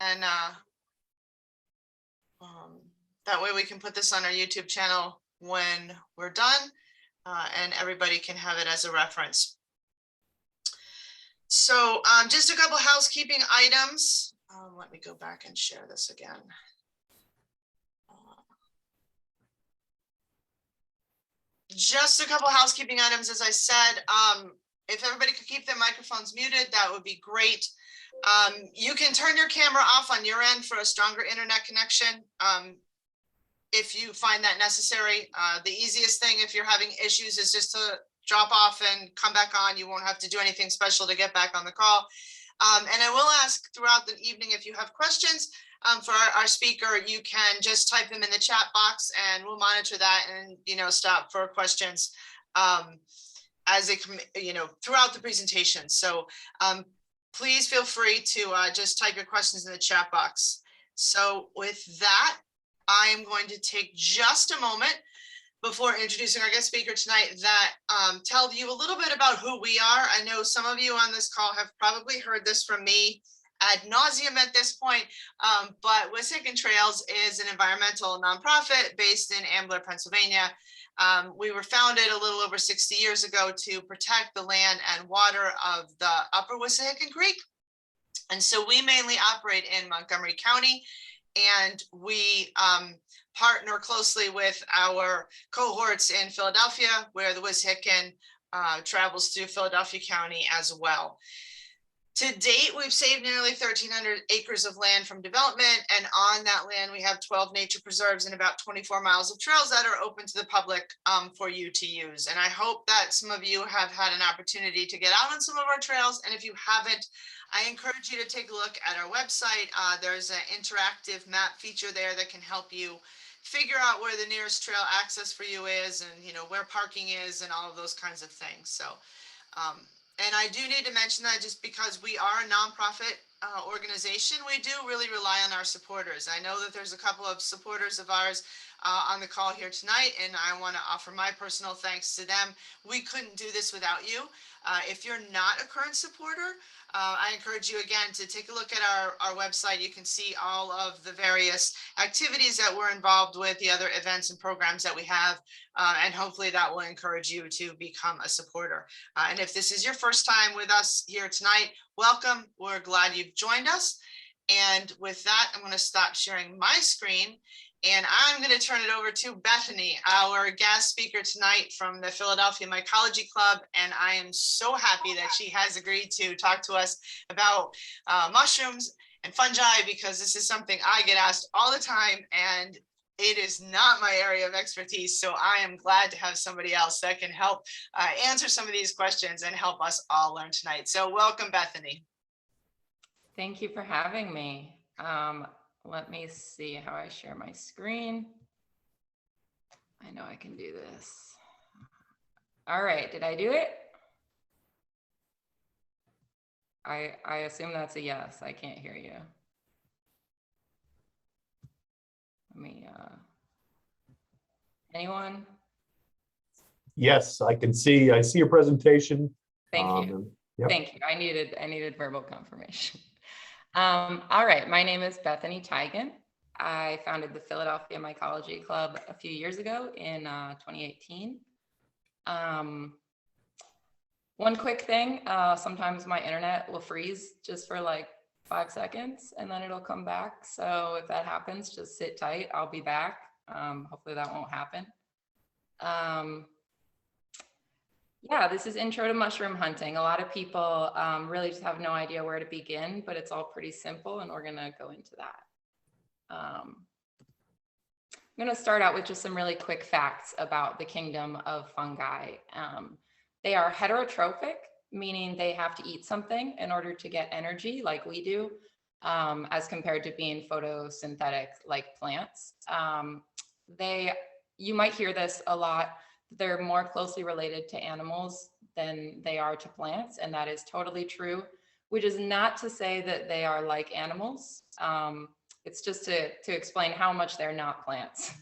and that way we can put this on our YouTube channel when we're done, and everybody can have it as a reference. So just a couple housekeeping items. Let me go back and share this again. Just a couple housekeeping items, as I said. If everybody could keep their microphones muted, that would be great. You can turn your camera off on your end for a stronger internet connection if you find that necessary. The easiest thing if you're having issues is just to drop off and come back on. You won't have to do anything special to get back on the call. And I will ask throughout the evening if you have questions for our speaker, you can just type them in the chat box and we'll monitor that and, stop for questions as they come, throughout the presentation. So please feel free to just type your questions in the chat box. So with that, I am going to take just a moment before introducing our guest speaker tonight that tell you a little bit about who we are. I know some of you on this call have probably heard this from me ad nauseum at this point, but Wissahickon Trails is an environmental nonprofit based in Ambler, Pennsylvania. We were founded a little over 60 years ago to protect the land and water of the upper Wissahickon Creek. And so we mainly operate in Montgomery County, and we partner closely with our cohorts in Philadelphia, where the Wissahickon travels through Philadelphia County as well. To date, we've saved nearly 1,300 acres of land from development, and on that land, we have 12 nature preserves and about 24 miles of trails that are open to the public for you to use. And I hope that some of you have had an opportunity to get out on some of our trails, and if you haven't, I encourage you to take a look at our website. There's an interactive map feature there that can help you figure out where the nearest trail access for you is, and where parking is, and all of those kinds of things. So. And I do need to mention that just because we are a nonprofit organization, we do really rely on our supporters. I know that there's a couple of supporters of ours on the call here tonight, and I want to offer my personal thanks to them. We couldn't do this without you. If you're not a current supporter, I encourage you again to take a look at our website. You can see all of the various activities that we're involved with, the other events and programs that we have, and hopefully that will encourage you to become a supporter. And if this is your first time with us here tonight, welcome. We're glad you've joined us. And with that, I'm going to stop sharing my screen. And I'm going to turn it over to Bethany, our guest speaker tonight from the Philadelphia Mycology Club. And I am so happy that she has agreed to talk to us about mushrooms and fungi, because this is something I get asked all the time, and it is not my area of expertise. So I am glad to have somebody else that can help answer some of these questions and help us all learn tonight. So welcome, Bethany. Thank you for having me. Let me see how I share my screen. I know I can do this. All right, did I do it? I assume that's a yes. I can't hear you. Let me, anyone? Yes, I can see. I see your presentation. Thank you. Yep. Thank you. I needed verbal confirmation. All right, my name is Bethany Teigan. I founded the Philadelphia Mycology Club a few years ago in 2018. One quick thing, sometimes my internet will freeze just for like 5 seconds and then it'll come back. So if that happens, just sit tight, I'll be back. Hopefully that won't happen. Yeah, this is Intro to Mushroom Hunting. A lot of people really just have no idea where to begin, but it's all pretty simple, and we're going to go into that. I'm going to start out with just some really quick facts about the kingdom of fungi. They are heterotrophic, meaning they have to eat something in order to get energy like we do, as compared to being photosynthetic like plants. You might hear this a lot. They're more closely related to animals than they are to plants, and that is totally true, which is not to say that they are like animals. It's just to explain how much they're not plants.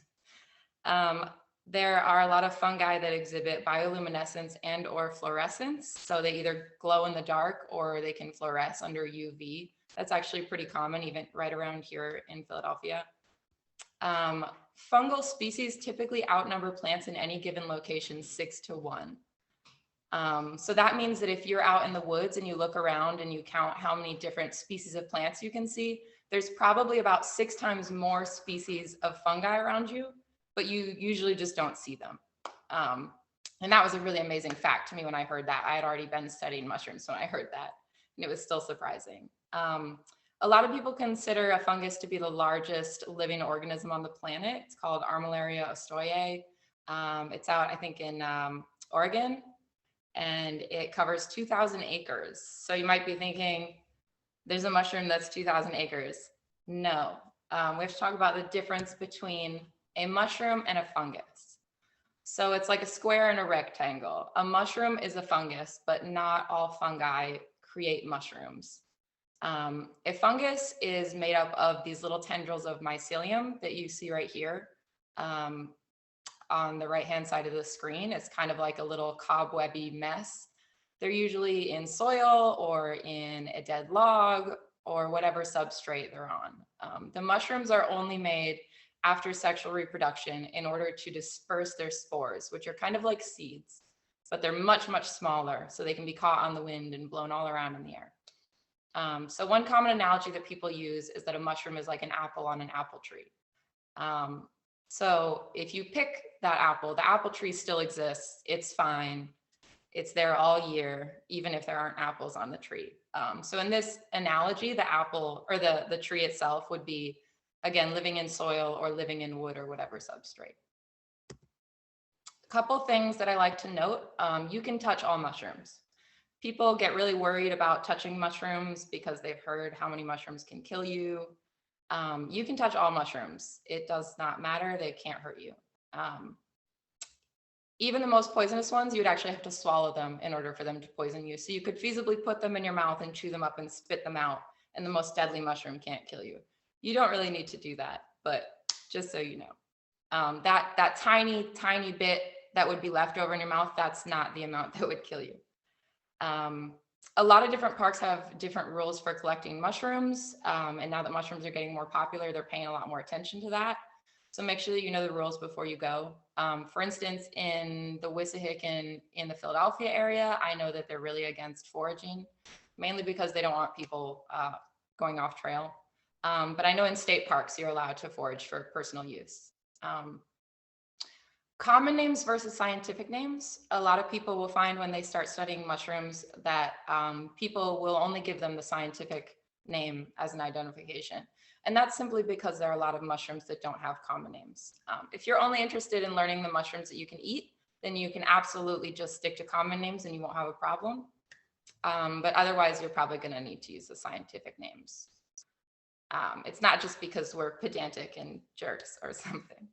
There are a lot of fungi that exhibit bioluminescence and or fluorescence. So they either glow in the dark or they can fluoresce under UV. That's actually pretty common, even right around here in Philadelphia. Fungal species typically outnumber plants in any given location 6-1. So that means that if you're out in the woods and you look around and you count how many different species of plants you can see, there's probably about 6 times more species of fungi around you, but you usually just don't see them. And that was a really amazing fact to me when I heard that. I had already been studying mushrooms when I heard that, and it was still surprising. A lot of people consider a fungus to be the largest living organism on the planet. It's called Armillaria ostoyae. It's out, I think, in Oregon, and it covers 2,000 acres. So you might be thinking, there's a mushroom that's 2,000 acres. No, we have to talk about the difference between a mushroom and a fungus. So it's like a square and a rectangle. A mushroom is a fungus, but not all fungi create mushrooms. A fungus is made up of these little tendrils of mycelium that you see right here on the right-hand side of the screen. It's kind of like a little cobwebby mess. They're usually in soil or in a dead log or whatever substrate they're on. The mushrooms are only made after sexual reproduction in order to disperse their spores, which are kind of like seeds, but they're much, much smaller, so they can be caught on the wind and blown all around in the air. So one common analogy that people use is that a mushroom is like an apple on an apple tree. So if you pick that apple, the apple tree still exists. It's fine. It's there all year, even if there aren't apples on the tree. So in this analogy, the apple or the tree itself would be, again, living in soil or living in wood or whatever substrate. A couple things that I like to note, you can touch all mushrooms. People get really worried about touching mushrooms because they've heard how many mushrooms can kill you. You can touch all mushrooms. It does not matter. They can't hurt you. Even the most poisonous ones, you would actually have to swallow them in order for them to poison you. So you could feasibly put them in your mouth and chew them up and spit them out, and the most deadly mushroom can't kill you. You don't really need to do that, but just so you know. That tiny, tiny bit that would be left over in your mouth, that's not the amount that would kill you. A lot of different parks have different rules for collecting mushrooms. And now that mushrooms are getting more popular, they're paying a lot more attention to that. So make sure that you know the rules before you go. For instance, in the Wissahickon in the Philadelphia area, I know that they're really against foraging, mainly because they don't want people going off trail. But I know in state parks, you're allowed to forage for personal use. Common names versus scientific names. A lot of people will find when they start studying mushrooms that people will only give them the scientific name as an identification. And that's simply because there are a lot of mushrooms that don't have common names. If you're only interested in learning the mushrooms that you can eat, then you can absolutely just stick to common names and you won't have a problem. But otherwise, you're probably going to need to use the scientific names. It's not just because we're pedantic and jerks or something.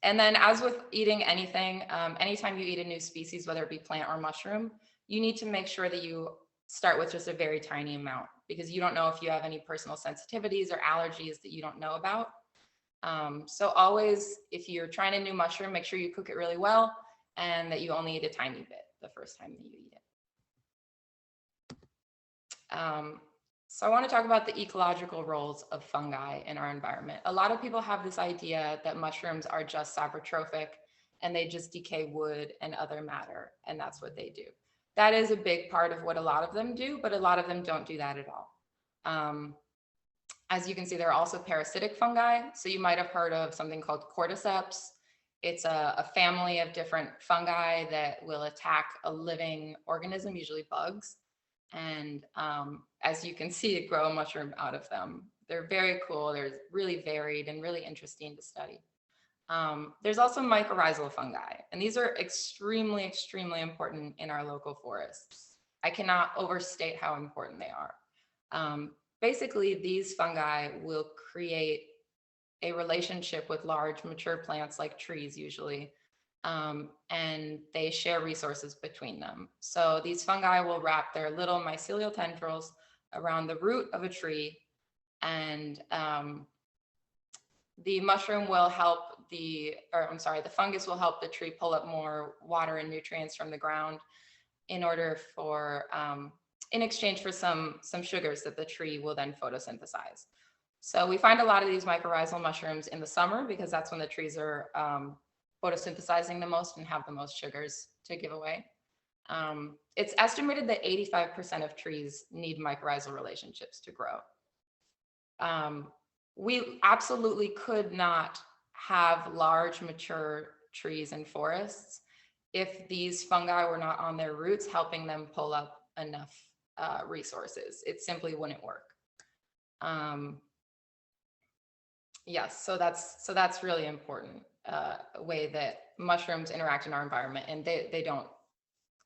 And then as with eating anything, anytime you eat a new species, whether it be plant or mushroom, you need to make sure that you start with just a very tiny amount, because you don't know if you have any personal sensitivities or allergies that you don't know about. So always, if you're trying a new mushroom, make sure you cook it really well and that you only eat a tiny bit the first time that you eat it. So I want to talk about the ecological roles of fungi in our environment. A lot of people have this idea that mushrooms are just saprotrophic and they just decay wood and other matter, and that's what they do. That is a big part of what a lot of them do, but a lot of them don't do that at all. As you can see, there are also parasitic fungi. So you might have heard of something called cordyceps. It's a family of different fungi that will attack a living organism, usually bugs. And as you can see, grow a mushroom out of them. They're very cool. They're really varied and really interesting to study. There's also mycorrhizal fungi, and these are extremely, extremely important in our local forests. I cannot overstate how important they are. Basically, these fungi will create a relationship with large mature plants like trees usually, and they share resources between them. So these fungi will wrap their little mycelial tendrils around the root of a tree, and the mushroom will help the fungus will help the tree pull up more water and nutrients from the ground in order for, in exchange for some sugars that the tree will then photosynthesize. So we find a lot of these mycorrhizal mushrooms in the summer because that's when the trees are photosynthesizing the most and have the most sugars to give away. It's estimated that 85% of trees need mycorrhizal relationships to grow. We absolutely could not have large mature trees and forests if these fungi were not on their roots helping them pull up enough resources. It simply wouldn't work. Yes, so that's really important way that mushrooms interact in our environment, and they don't.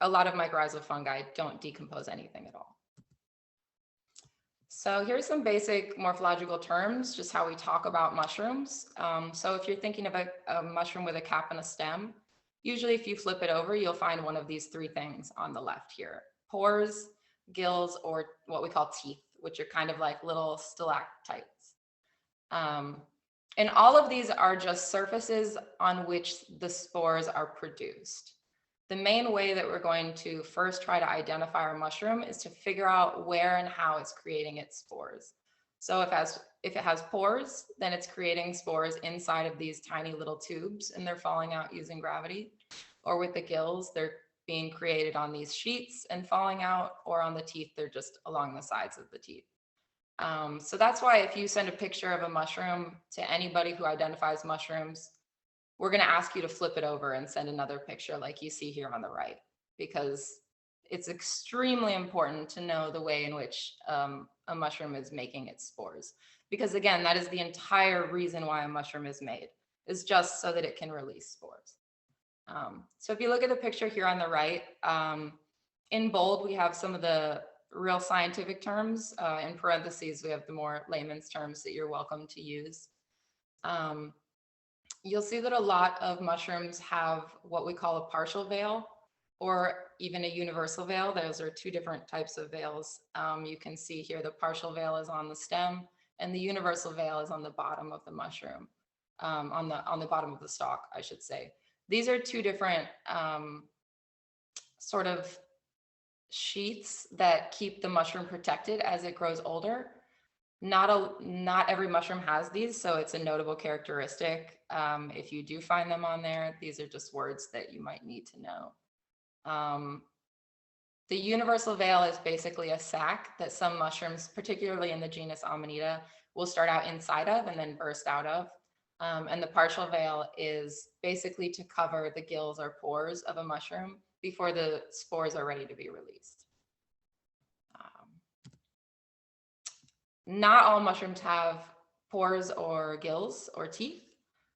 A lot of mycorrhizal fungi don't decompose anything at all. So here's some basic morphological terms, just how we talk about mushrooms. So if you're thinking of a mushroom with a cap and a stem, usually if you flip it over, you'll find one of these three things on the left here: pores, gills, or what we call teeth, which are kind of like little stalactites. And all of these are just surfaces on which the spores are produced. The main way that we're going to first try to identify our mushroom is to figure out where and how it's creating its spores. So if it has pores, then it's creating spores inside of these tiny little tubes and they're falling out using gravity. Or with the gills, they're being created on these sheets and falling out, or on the teeth, they're just along the sides of the teeth. So that's why if you send a picture of a mushroom to anybody who identifies mushrooms, we're going to ask you to flip it over and send another picture like you see here on the right, because it's extremely important to know the way in which a mushroom is making its spores. Because again, that is the entire reason why a mushroom is made, is just so that it can release spores. So if you look at the picture here on the right, in bold, we have some of the real scientific terms. In parentheses, we have the more layman's terms that you're welcome to use. You'll see that a lot of mushrooms have what we call a partial veil, or even a universal veil. Those are two different types of veils. You can see here the partial veil is on the stem, and the universal veil is on the bottom of the mushroom, on the bottom of the stalk, I should say. These are two different sort of sheaths that keep the mushroom protected as it grows older. Not every mushroom has these, so it's a notable characteristic. If you do find them on there, these are just words that you might need to know. The universal veil is basically a sac that some mushrooms, particularly in the genus Amanita, will start out inside of and then burst out of. And the partial veil is basically to cover the gills or pores of a mushroom before the spores are ready to be released. Not all mushrooms have pores or gills or teeth.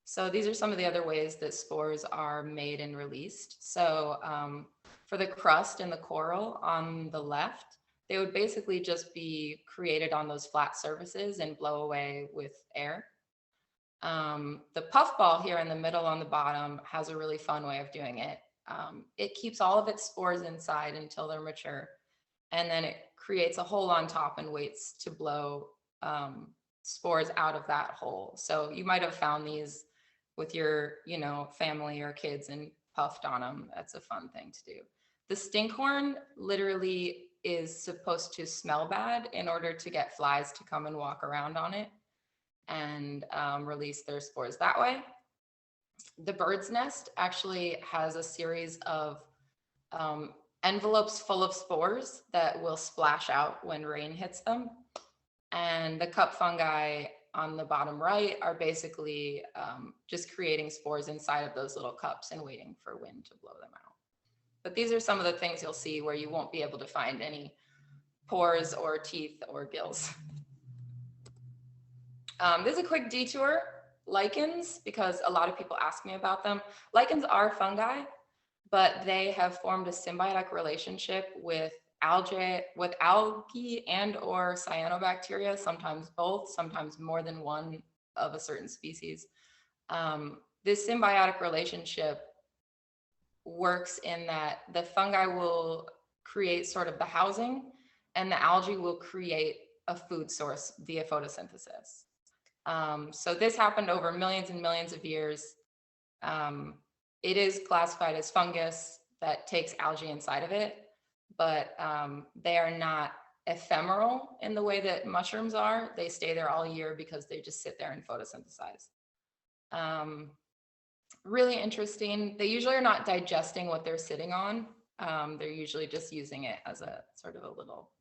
So these are some of the other ways that spores are made and released. So for the crust and the coral on the left, they would basically just be created on those flat surfaces and blow away with air. The puffball here in the middle on the bottom has a really fun way of doing it. It keeps all of its spores inside until they're mature, and then it creates a hole on top and waits to blow spores out of that hole. So you might have found these with your, family or kids and puffed on them. That's a fun thing to do. The stinkhorn literally is supposed to smell bad in order to get flies to come and walk around on it and release their spores that way. The bird's nest actually has a series of envelopes full of spores that will splash out when rain hits them. And the cup fungi on the bottom right are basically just creating spores inside of those little cups and waiting for wind to blow them out. But these are some of the things you'll see where you won't be able to find any pores or teeth or gills. This is a quick detour. Lichens, because a lot of people ask me about them. Lichens are fungi, but they have formed a symbiotic relationship with algae and or cyanobacteria, sometimes both, sometimes more than one of a certain species. This symbiotic relationship works in that the fungi will create sort of the housing, and the algae will create a food source via photosynthesis. So this happened over millions and millions of years. It is classified as fungus that takes algae inside of it, but they are not ephemeral in the way that mushrooms are. They stay there all year because they just sit there and photosynthesize. Really interesting. They usually are not digesting what they're sitting on. They're usually just using it as a sort of a little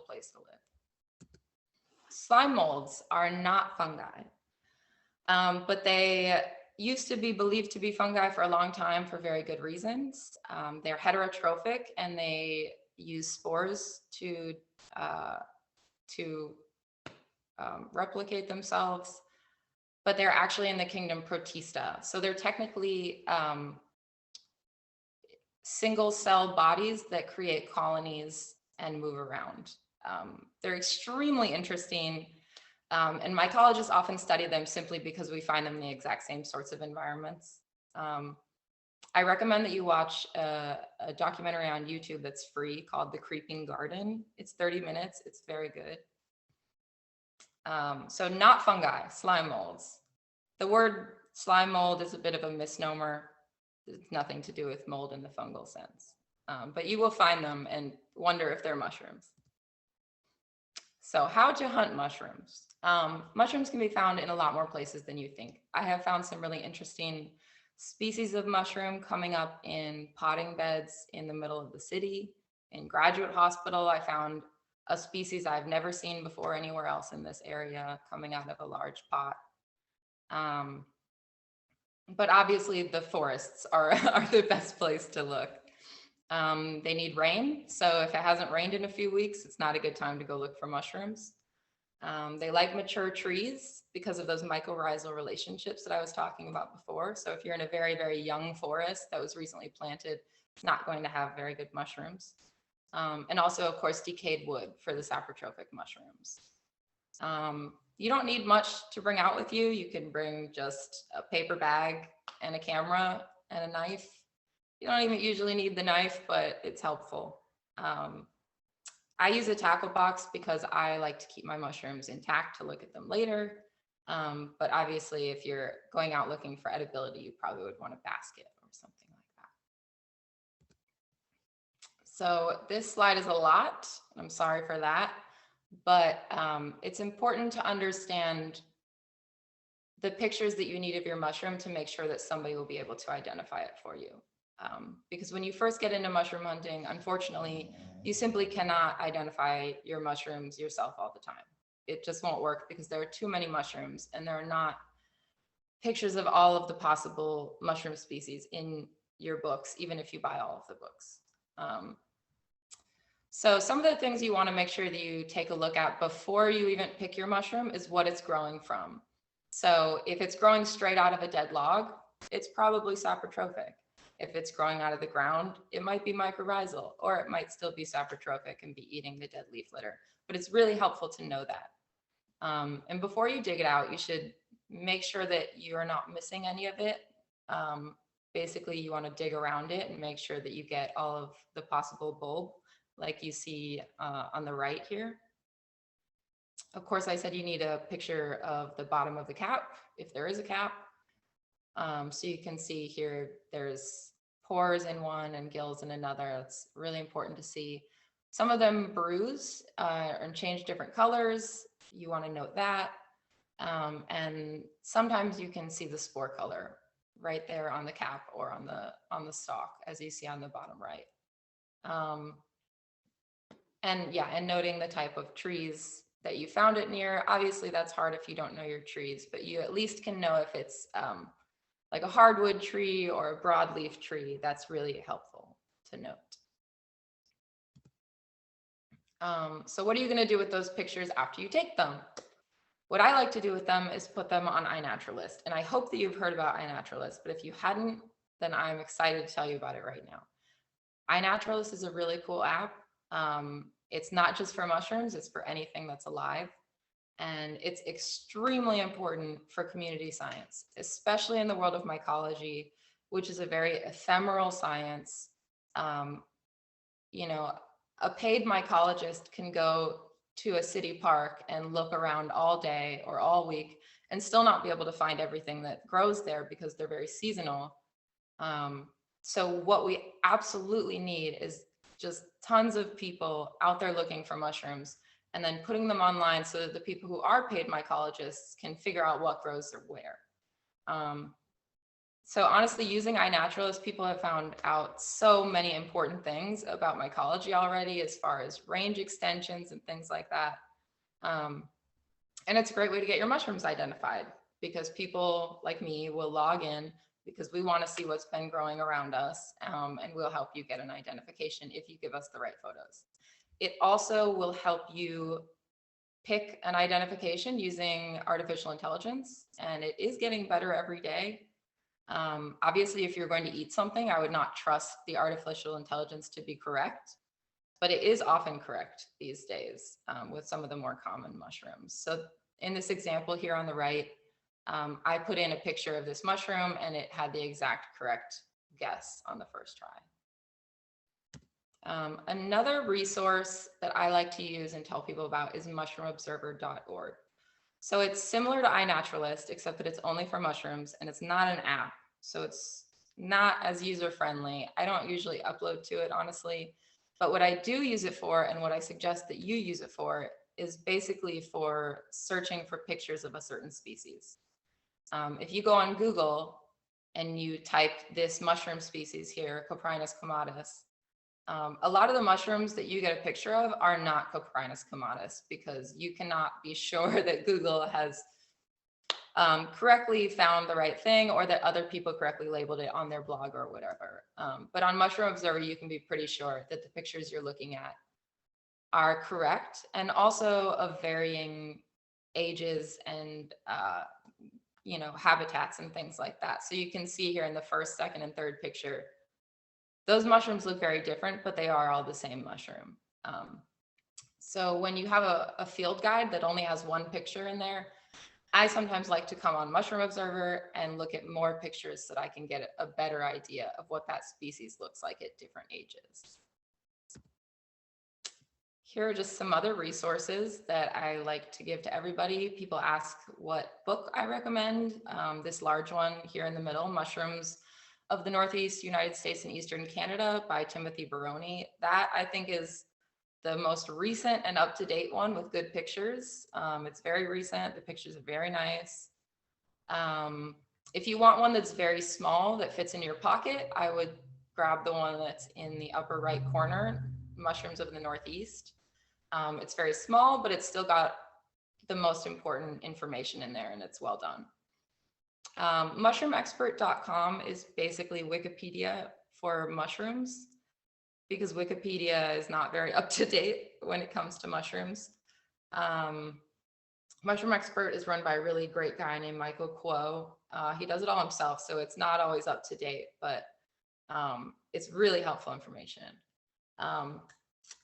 place to live. Slime molds are not fungi, but they used to be believed to be fungi for a long time for very good reasons. They're heterotrophic and they use spores to replicate themselves, but they're actually in the kingdom Protista. So they're technically single cell bodies that create colonies and move around. They're extremely interesting. And mycologists often study them simply because we find them in the exact same sorts of environments. I recommend that you watch a documentary on YouTube that's free called The Creeping Garden. It's 30 minutes. It's very good. So not fungi, slime molds. The word slime mold is a bit of a misnomer. It's nothing to do with mold in the fungal sense. But you will find them and wonder if they're mushrooms. So how to hunt mushrooms? Mushrooms can be found in a lot more places than you think. I have found some really interesting species of mushroom coming up in potting beds in the middle of the city. In Graduate Hospital, I found a species I've never seen before anywhere else in this area coming out of a large pot. But obviously the forests are the best place to look. They need rain. So if it hasn't rained in a few weeks, it's not a good time to go look for mushrooms. They like mature trees because of those mycorrhizal relationships that I was talking about before. So if you're in a very, very young forest that was recently planted, it's not going to have very good mushrooms. And also, of course, decayed wood for the saprotrophic mushrooms. You don't need much to bring out with you. You can bring just a paper bag and a camera and a knife. You don't even usually need the knife, but it's helpful. I use a tackle box because I like to keep my mushrooms intact to look at them later. But obviously, if you're going out looking for edibility, you probably would want a basket or something like that. So this slide is a lot. I'm sorry for that. But it's important to understand the pictures that you need of your mushroom to make sure that somebody will be able to identify it for you. Because when you first get into mushroom hunting, unfortunately, you simply cannot identify your mushrooms yourself all the time. It just won't work because there are too many mushrooms and there are not pictures of all of the possible mushroom species in your books, even if you buy all of the books. So some of the things you want to make sure that you take a look at before you even pick your mushroom is what it's growing from. So if it's growing straight out of a dead log, it's probably saprotrophic. If it's growing out of the ground, it might be mycorrhizal, or it might still be saprotrophic and be eating the dead leaf litter. But it's really helpful to know that. And before you dig it out, you should make sure that you are not missing any of it. Basically, you want to dig around it and make sure that you get all of the possible bulb, like you see on the right here. Of course, I said you need a picture of the bottom of the cap, if there is a cap. So you can see here, there's pores in one and gills in another. It's really important to see. Some of them bruise and change different colors. You want to note that. And sometimes you can see the spore color right there on the cap or on the stalk, as you see on the bottom right. And yeah, and noting the type of trees that you found it near. Obviously, that's hard if you don't know your trees, but you at least can know if it's like a hardwood tree or a broadleaf tree. That's really helpful to note. So what are you going to do with those pictures after you take them? What I like to do with them is put them on iNaturalist. And I hope that you've heard about iNaturalist, but if you hadn't, then I'm excited to tell you about it right now. iNaturalist is a really cool app. It's not just for mushrooms, it's for anything that's alive. And it's extremely important for community science, especially in the world of mycology, which is a very ephemeral science. You know, a paid mycologist can go to a city park and look around all day or all week and still not be able to find everything that grows there because they're very seasonal. So what we absolutely need is just tons of people out there looking for mushrooms and then putting them online so that the people who are paid mycologists can figure out what grows where. So honestly, using iNaturalist, people have found out so many important things about mycology already, as far as range extensions and things like that. And it's a great way to get your mushrooms identified, because people like me will log in because we want to see what's been growing around us, and we'll help you get an identification if you give us the right photos. It also will help you pick an identification using artificial intelligence, and it is getting better every day. Obviously, if you're going to eat something, I would not trust the artificial intelligence to be correct, but it is often correct these days with some of the more common mushrooms. So in this example here on the right, I put in a picture of this mushroom and it had the exact correct guess on the first try. Another resource that I like to use and tell people about is mushroomobserver.org. So it's similar to iNaturalist, except that it's only for mushrooms and it's not an app. So it's not as user-friendly. I don't usually upload to it, honestly. But what I do use it for, and what I suggest that you use it for, is basically for searching for pictures of a certain species. If you go on Google and you type this mushroom species here, Coprinus comatus, a lot of the mushrooms that you get a picture of are not Coprinus comatus, because you cannot be sure that Google has correctly found the right thing, or that other people correctly labeled it on their blog or whatever. But on Mushroom Observer, you can be pretty sure that the pictures you're looking at are correct, and also of varying ages and habitats and things like that. So you can see here in the first, second, and third picture, those mushrooms look very different, but they are all the same mushroom. So when you have a field guide that only has one picture in there, I sometimes like to come on Mushroom Observer and look at more pictures so that I can get a better idea of what that species looks like at different ages. Here are just some other resources that I like to give to everybody. People ask what book I recommend. This large one here in the middle, Mushrooms of the Northeast United States and Eastern Canada by Timothy Baroni. That, I think, is the most recent and up-to-date one with good pictures. It's very recent. The pictures are very nice. If you want one that's very small that fits in your pocket, I would grab the one that's in the upper right corner, Mushrooms of the Northeast. It's very small, but it's still got the most important information in there, and it's well done. Mushroomexpert.com is basically Wikipedia for mushrooms, because Wikipedia is not very up to date when it comes to mushrooms. Mushroom Expert is run by a really great guy named Michael Kuo. He does it all himself, so it's not always up to date, but it's really helpful information.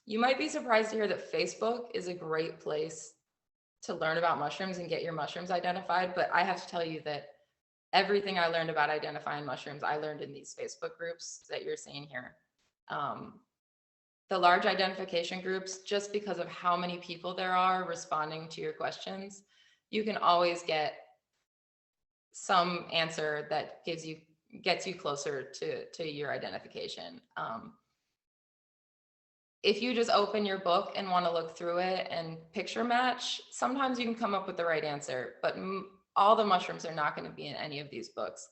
You might be surprised to hear that Facebook is a great place to learn about mushrooms and get your mushrooms identified, but I have to tell you that everything I learned about identifying mushrooms, I learned in these Facebook groups that you're seeing here. The large identification groups, just because of how many people there are responding to your questions, you can always get some answer that gets you closer to your identification. If you just open your book and want to look through it and picture match, sometimes you can come up with the right answer, but all the mushrooms are not going to be in any of these books.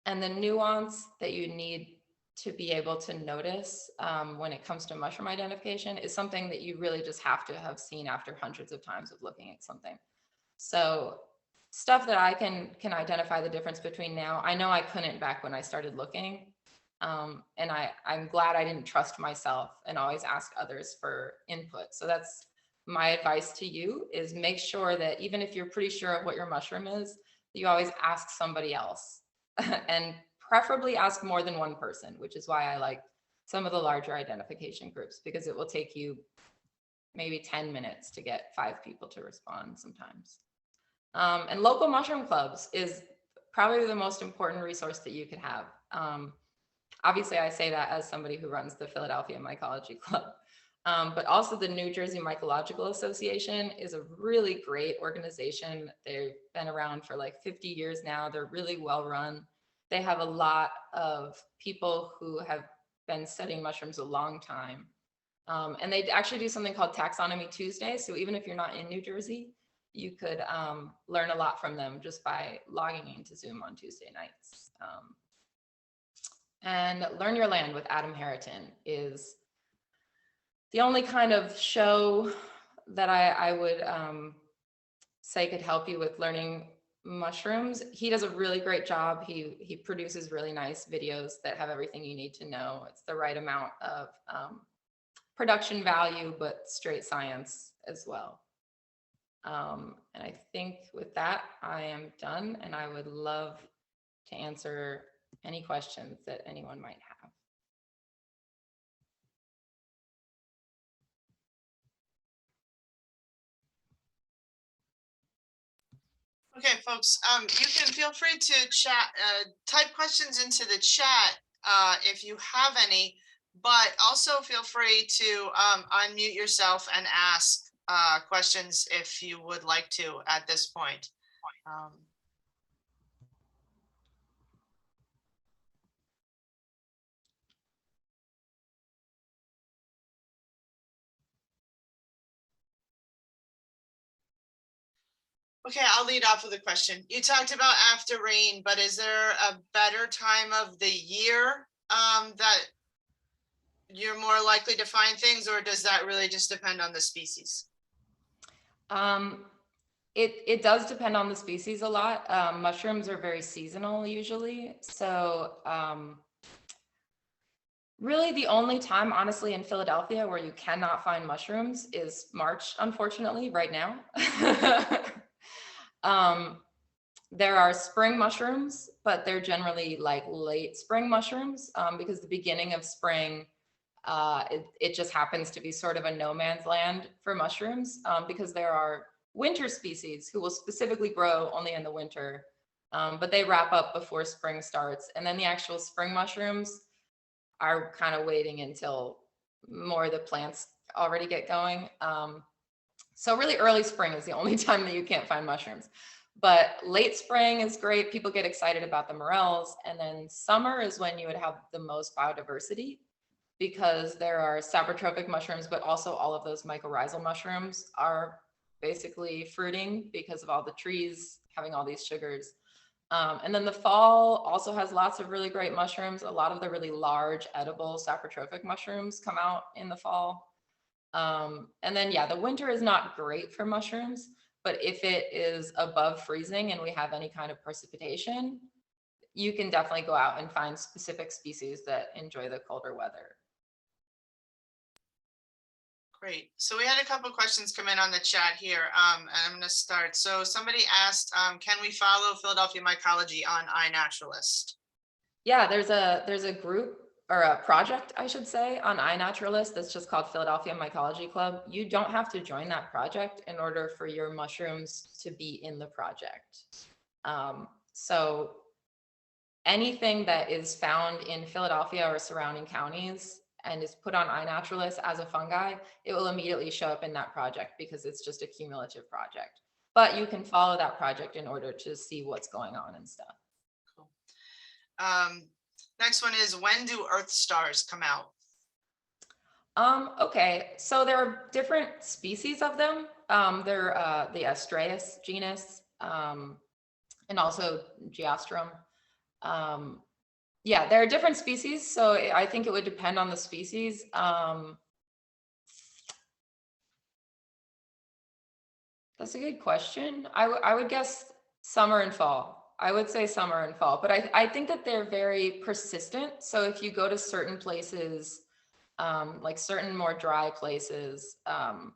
And the nuance that you need to be able to notice when it comes to mushroom identification is something that you really just have to have seen after hundreds of times of looking at something. So stuff that I can identify the difference between now, I know I couldn't back when I started looking. And I'm glad I didn't trust myself and always ask others for input. So that's my advice to you, is make sure that even if you're pretty sure of what your mushroom is, you always ask somebody else and preferably ask more than one person, which is why I like some of the larger identification groups, because it will take you maybe 10 minutes to get 5 people to respond sometimes. And local mushroom clubs is probably the most important resource that you could have. Obviously, I say that as somebody who runs the Philadelphia Mycology Club. But also the New Jersey Mycological Association is a really great organization. They've been around for like 50 years now. They're really well run. They have a lot of people who have been studying mushrooms a long time. And they actually do something called Taxonomy Tuesday. So even if you're not in New Jersey, you could learn a lot from them just by logging into Zoom on Tuesday nights. And Learn Your Land with Adam Harriton is the only kind of show that I would say could help you with learning mushrooms. He does a really great job. He produces really nice videos that have everything you need to know. It's the right amount of production value, but straight science as well. And I think with that, I am done, and I would love to answer any questions that anyone might have. Okay, folks, you can feel free to chat, type questions into the chat if you have any, but also feel free to unmute yourself and ask questions if you would like to at this point. Okay, I'll lead off with a question. You talked about after rain, but is there a better time of the year that you're more likely to find things, or does that really just depend on the species? It does depend on the species a lot. Mushrooms are very seasonal usually. So really the only time, honestly, in Philadelphia where you cannot find mushrooms is March, unfortunately, right now. There are spring mushrooms, but they're generally like late spring mushrooms because the beginning of spring, it just happens to be sort of a no man's land for mushrooms because there are winter species who will specifically grow only in the winter, but they wrap up before spring starts. And then the actual spring mushrooms are kind of waiting until more of the plants already get going. So really early spring is the only time that you can't find mushrooms. But late spring is great. People get excited about the morels. And then summer is when you would have the most biodiversity because there are saprotrophic mushrooms, but also all of those mycorrhizal mushrooms are basically fruiting because of all the trees having all these sugars. And then the fall also has lots of really great mushrooms. A lot of the really large edible saprotrophic mushrooms come out in the fall. And then, yeah, the winter is not great for mushrooms, but if it is above freezing and we have any kind of precipitation, you can definitely go out and find specific species that enjoy the colder weather. Great. So we had a couple questions come in on the chat here, and I'm going to start. So somebody asked, can we follow Philadelphia Mycology on iNaturalist? Yeah, there's a group or a project, I should say, on iNaturalist that's just called Philadelphia Mycology Club. You don't have to join that project in order for your mushrooms to be in the project. So anything that is found in Philadelphia or surrounding counties and is put on iNaturalist as a fungi, it will immediately show up in that project because it's just a cumulative project. But you can follow that project in order to see what's going on and stuff. Cool. Next one is, when do Earth stars come out? Okay, so there are different species of them. They're the Astraeus genus and also Geostrum. Yeah, there are different species, so I think it would depend on the species. That's a good question. I would guess summer and fall. I would say summer and fall, but I think that they're very persistent. So if you go to certain places, like certain more dry places,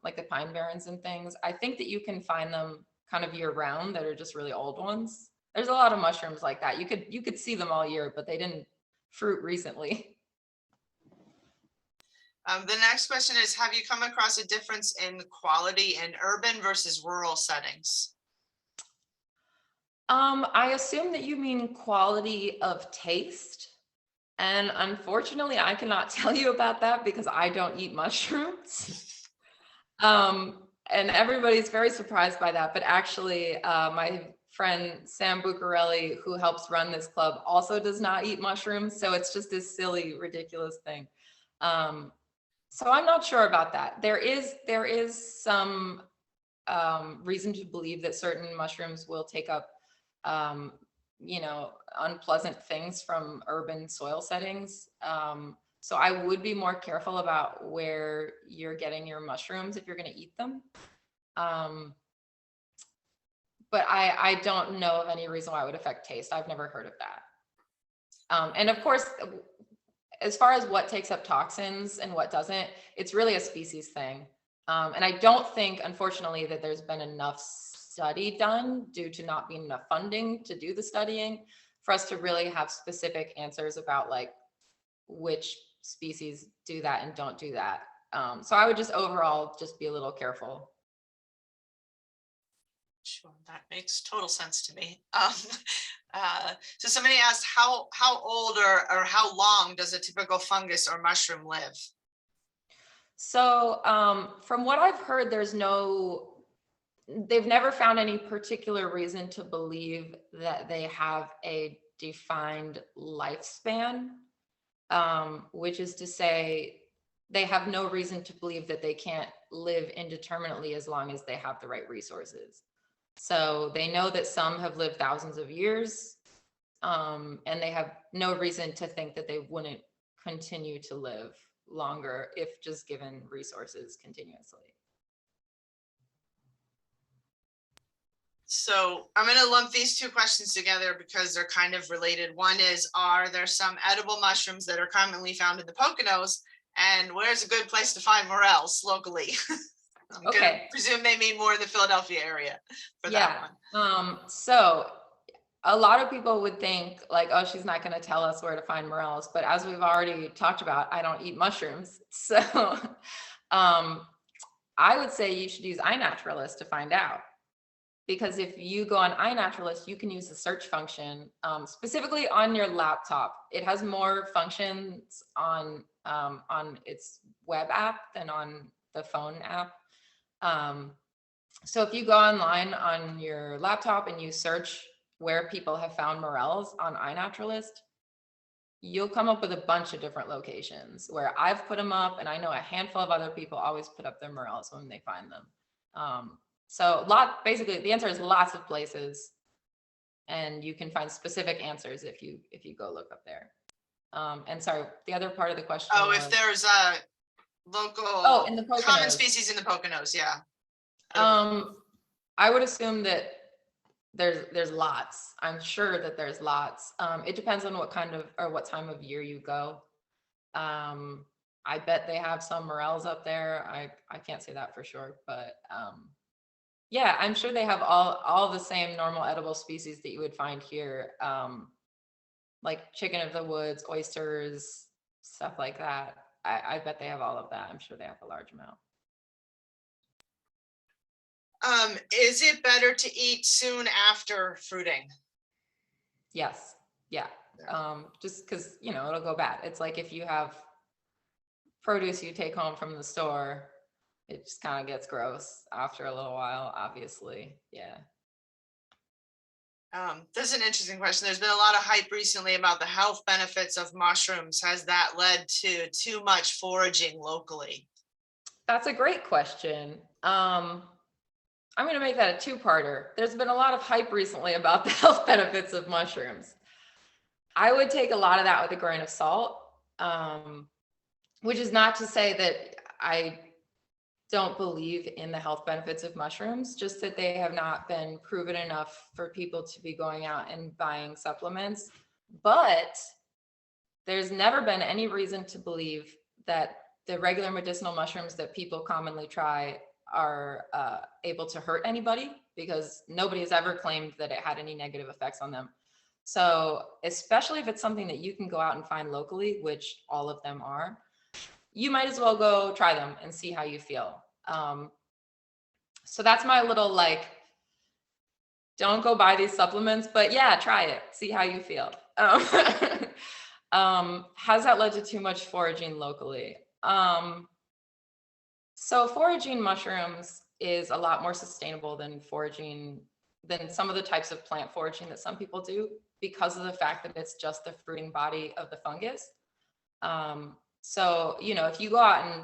like the Pine Barrens and things, I think that you can find them kind of year round that are just really old ones. There's a lot of mushrooms like that. You could see them all year, but they didn't fruit recently. The next question is, have you come across a difference in quality in urban versus rural settings? I assume that you mean quality of taste. And unfortunately, I cannot tell you about that because I don't eat mushrooms. And everybody's very surprised by that. But actually, my friend Sam Buccarelli, who helps run this club, also does not eat mushrooms. So it's just this silly, ridiculous thing. So I'm not sure about that. There is some reason to believe that certain mushrooms will take up, unpleasant things from urban soil settings. So I would be more careful about where you're getting your mushrooms if you're going to eat them. But I don't know of any reason why it would affect taste. I've never heard of that. And of course, as far as what takes up toxins and what doesn't, it's really a species thing. And I don't think, unfortunately, that there's been enough study done due to not being enough funding to do the studying for us to really have specific answers about like which species do that and don't do that. So I would just overall just be a little careful. Sure, that makes total sense to me. So somebody asked how old or how long does a typical fungus or mushroom live? So from what I've heard, they've never found any particular reason to believe that they have a defined lifespan, which is to say they have no reason to believe that they can't live indeterminately as long as they have the right resources. So they know that some have lived thousands of years, and they have no reason to think that they wouldn't continue to live longer if just given resources continuously. So I'm going to lump these two questions together because they're kind of related. One is, are there some edible mushrooms that are commonly found in the Poconos? And where's a good place to find morels locally? I'm going to presume they mean more in the Philadelphia area for that one. So a lot of people would think like, oh, she's not going to tell us where to find morels. But as we've already talked about, I don't eat mushrooms. So I would say you should use iNaturalist to find out. Because if you go on iNaturalist, you can use the search function specifically on your laptop. It has more functions on its web app than on the phone app. So if you go online on your laptop and you search where people have found morels on iNaturalist, you'll come up with a bunch of different locations where I've put them up, and I know a handful of other people always put up their morels when they find them. So basically the answer is lots of places, and you can find specific answers if you go look up there. And sorry, the other part of the question. Oh, if there's a local in the Poconos. Common species in the Poconos, yeah. I would assume that there's lots. I'm sure that there's lots. It depends on what time of year you go. I bet they have some morels up there. I can't say that for sure, but yeah, I'm sure they have all the same normal edible species that you would find here, like chicken of the woods, oysters, stuff like that. I bet they have all of that. I'm sure they have a large amount. Is it better to eat soon after fruiting? Yes. Yeah. Just because, it'll go bad. It's like if you have produce you take home from the store, it just kind of gets gross after a little while, obviously. Yeah. This is an interesting question. There's been a lot of hype recently about the health benefits of mushrooms. Has that led to too much foraging locally? That's a great question. I'm going to make that a two-parter. There's been a lot of hype recently about the health benefits of mushrooms. I would take a lot of that with a grain of salt, which is not to say that I don't believe in the health benefits of mushrooms, just that they have not been proven enough for people to be going out and buying supplements. But there's never been any reason to believe that the regular medicinal mushrooms that people commonly try are able to hurt anybody, because nobody has ever claimed that it had any negative effects on them. So especially if it's something that you can go out and find locally, which all of them are, you might as well go try them and see how you feel. So that's my little, don't go buy these supplements, but yeah, try it, see how you feel. Has that led to too much foraging locally? So foraging mushrooms is a lot more sustainable than some of the types of plant foraging that some people do, because of the fact that it's just the fruiting body of the fungus. So, if you go out and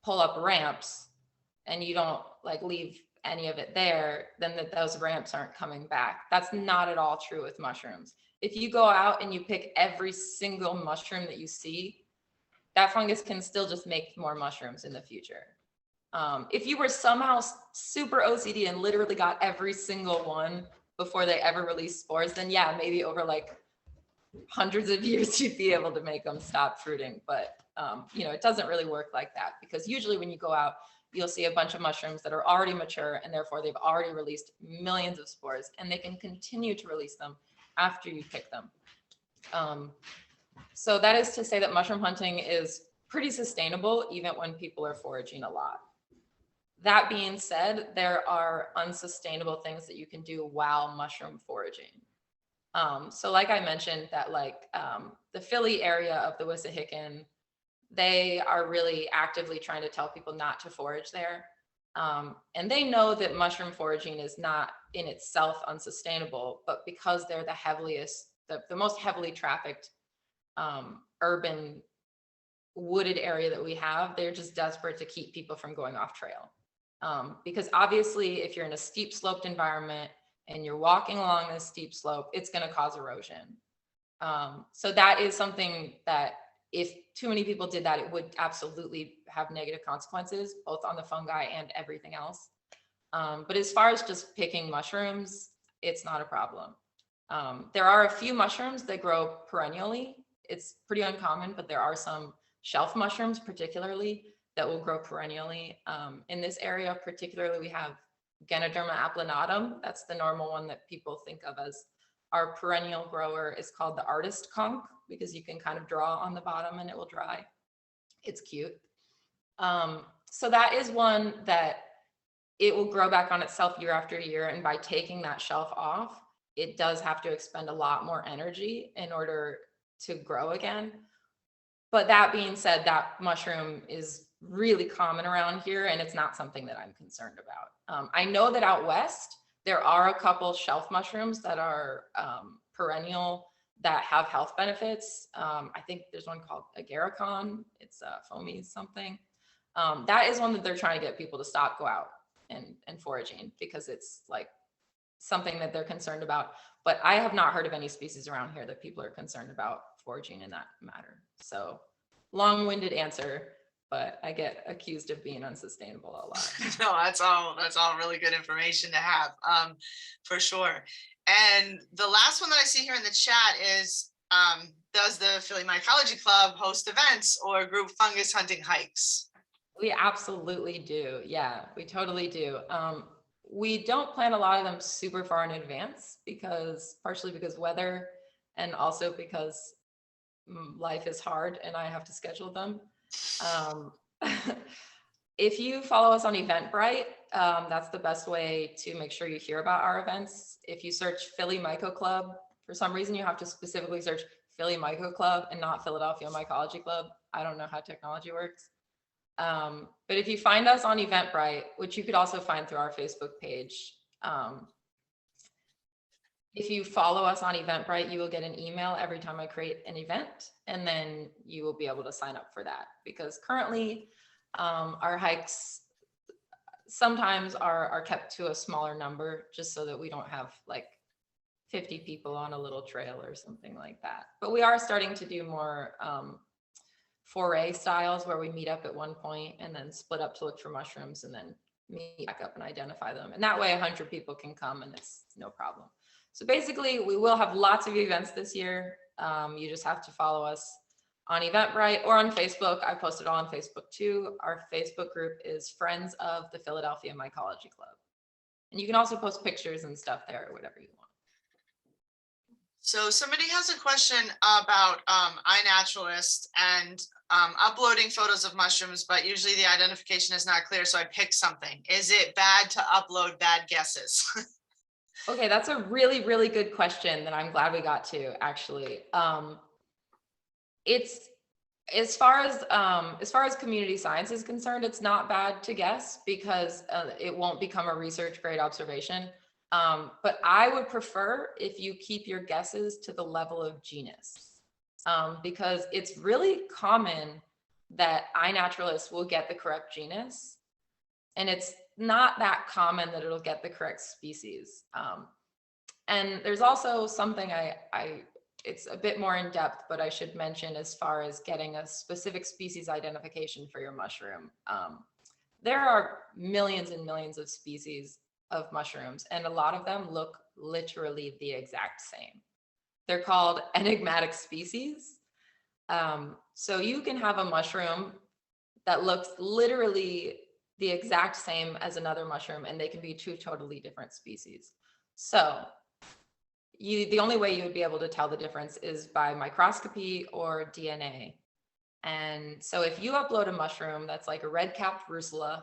pull up ramps and you don't like leave any of it there, then those ramps aren't coming back. That's not at all true with mushrooms. If you go out and you pick every single mushroom that you see, that fungus can still just make more mushrooms in the future. If you were somehow super OCD and literally got every single one before they ever release spores, then yeah, maybe over like hundreds of years you'd be able to make them stop fruiting. But it doesn't really work like that, because usually when you go out, you'll see a bunch of mushrooms that are already mature, and therefore they've already released millions of spores, and they can continue to release them after you pick them. So that is to say that mushroom hunting is pretty sustainable even when people are foraging a lot. That being said, there are unsustainable things that you can do while mushroom foraging. So like I mentioned, that the Philly area of the Wissahickon, they are really actively trying to tell people not to forage there. And they know that mushroom foraging is not in itself unsustainable, but because they're the most heavily trafficked urban wooded area that we have, they're just desperate to keep people from going off trail. Because obviously if you're in a steep sloped environment and you're walking along this steep slope, it's going to cause erosion. So that is something that if too many people did that, it would absolutely have negative consequences, both on the fungi and everything else. But as far as just picking mushrooms, it's not a problem. There are a few mushrooms that grow perennially. It's pretty uncommon, but there are some shelf mushrooms particularly that will grow perennially. In this area particularly, we have Ganoderma applanatum. That's the normal one that people think of as our perennial grower. Is called the artist conch, because you can kind of draw on the bottom and it will dry. It's cute. So that is one that it will grow back on itself year after year. And by taking that shelf off, it does have to expend a lot more energy in order to grow again. But that being said, that mushroom is really common around here, and it's not something that I'm concerned about. I know that out west, there are a couple shelf mushrooms that are perennial that have health benefits. I think there's one called agaricon. It's foamy something. That is one that they're trying to get people to stop, go out and foraging, because it's like something that they're concerned about. But I have not heard of any species around here that people are concerned about foraging in that matter. So long-winded answer, but I get accused of being unsustainable a lot. No, that's all really good information to have, for sure. And the last one that I see here in the chat is, does the Philly Mycology Club host events or group fungus hunting hikes? We absolutely do. Yeah, we totally do. We don't plan a lot of them super far in advance, partially because weather, and also because life is hard and I have to schedule them. If you follow us on Eventbrite, that's the best way to make sure you hear about our events. If you search Philly Myco Club, for some reason you have to specifically search Philly Myco Club and not Philadelphia Mycology Club. I don't know how technology works. But if you find us on Eventbrite, which you could also find through our Facebook page, if you follow us on Eventbrite, you will get an email every time I create an event, and then you will be able to sign up for that. Because currently, our hikes sometimes are kept to a smaller number, just so that we don't have like 50 people on a little trail or something like that. But we are starting to do more foray styles, where we meet up at one point and then split up to look for mushrooms and then meet back up and identify them. And that way 100 people can come and it's no problem. So basically we will have lots of events this year. You just have to follow us on Eventbrite or on Facebook. I post it all on Facebook too. Our Facebook group is Friends of the Philadelphia Mycology Club. And you can also post pictures and stuff there or whatever you want. So somebody has a question about iNaturalist and uploading photos of mushrooms, but usually the identification is not clear, so I pick something. Is it bad to upload bad guesses? Okay, that's a really, really good question that I'm glad we got to, actually. it's as far as community science is concerned, it's not bad to guess because it won't become a research grade observation. But I would prefer if you keep your guesses to the level of genus, because it's really common that iNaturalist will get the correct genus, and it's not that common that it'll get the correct species. And there's also something it's a bit more in depth, but I should mention as far as getting a specific species identification for your mushroom. There are millions and millions of species of mushrooms, and a lot of them look literally the exact same. They're called enigmatic species. So you can have a mushroom that looks literally the exact same as another mushroom, and they can be two totally different species. So the only way you would be able to tell the difference is by microscopy or DNA. And so if you upload a mushroom that's like a red-capped Russula,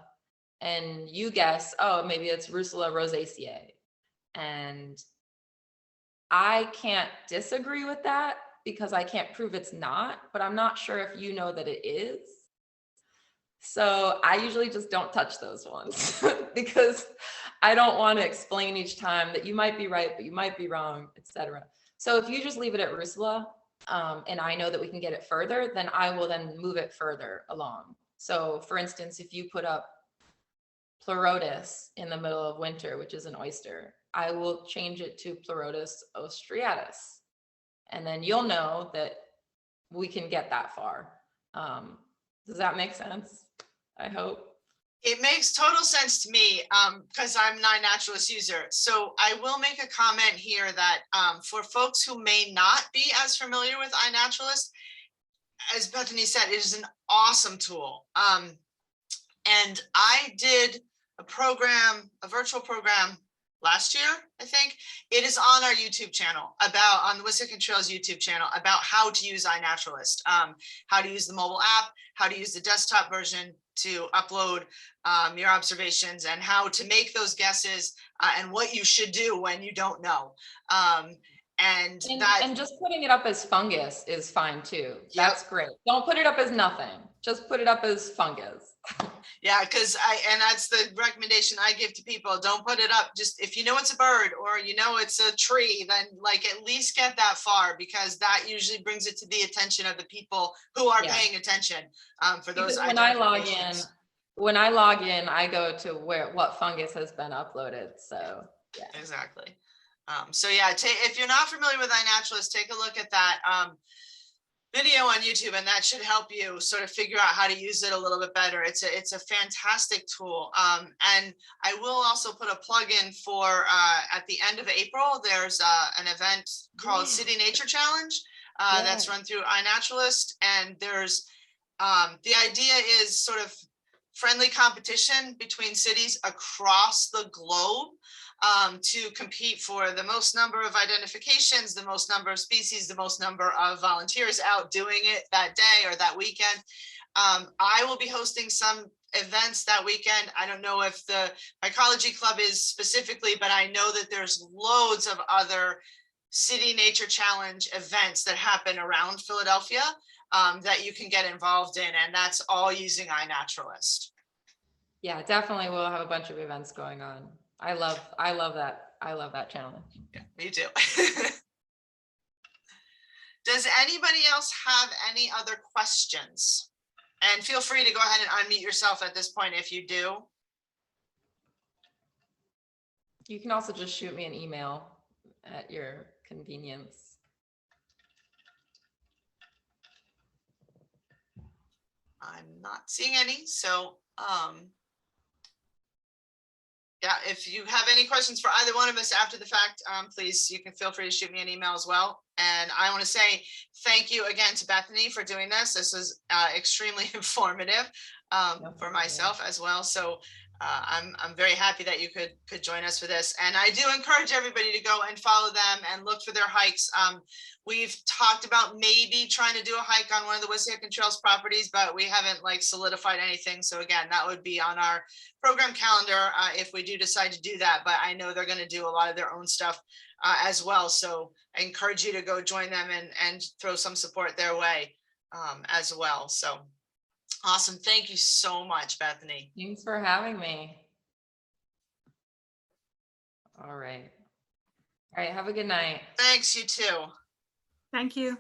and you guess, oh, maybe it's Russula rosaceae, and I can't disagree with that because I can't prove it's not, but I'm not sure if you know that it is. So I usually just don't touch those ones because I don't want to explain each time that you might be right, but you might be wrong, etc. So if you just leave it at Russula, and I know that we can get it further, then I will then move it further along. So for instance, if you put up Pleurotus in the middle of winter, which is an oyster, I will change it to Pleurotus ostriatus. And then you'll know that we can get that far. Does that make sense? I hope. It makes total sense to me because I'm an iNaturalist user. So I will make a comment here that for folks who may not be as familiar with iNaturalist, as Bethany said, it is an awesome tool. And I did a virtual program last year, I think. It is on our YouTube channel on the Wissahickon Trails YouTube channel about how to use iNaturalist, how to use the mobile app, how to use the desktop version to upload your observations, and how to make those guesses and what you should do when you don't know. And just putting it up as fungus is fine too. Yep. That's great. Don't put it up as nothing. Just put it up as fungus. Yeah, because that's the recommendation I give to people. Don't put it up. Just if you know it's a bird or you know it's a tree, then like at least get that far, because that usually brings it to the attention of the people who are paying attention for those. Because when I log in, I go to what fungus has been uploaded. So yeah, exactly. So yeah, if you're not familiar with iNaturalist, take a look at that video on YouTube, and that should help you sort of figure out how to use it a little bit better. It's a fantastic tool. And I will also put a plug in for at the end of April, there's an event called City Nature Challenge that's run through iNaturalist. And there's the idea is sort of friendly competition between cities across the globe to compete for the most number of identifications, the most number of species, the most number of volunteers out doing it that day or that weekend. I will be hosting some events that weekend. I don't know if the Mycology Club is specifically, but I know that there's loads of other City Nature Challenge events that happen around Philadelphia that you can get involved in, and that's all using iNaturalist. Yeah, definitely. We'll have a bunch of events going on. I love that. I love that challenge. Yeah, me too. Does anybody else have any other questions? And feel free to go ahead and unmute yourself at this point if you do. You can also just shoot me an email at your convenience. I'm not seeing any, so yeah, if you have any questions for either one of us after the fact, please, you can feel free to shoot me an email as well. And I want to say thank you again to Bethany for doing this. This was extremely informative for myself as well. So I'm very happy that you could join us for this. And I do encourage everybody to go and follow them and look for their hikes. We've talked about maybe trying to do a hike on one of the Wissahickon Trails properties, but we haven't like solidified anything. So again, that would be on our program calendar if we do decide to do that. But I know they're going to do a lot of their own stuff as well. So I encourage you to go join them and throw some support their way. as well. So awesome. Thank you so much, Bethany. Thanks for having me. All right. All right. Have a good night. Thanks, you too. Thank you.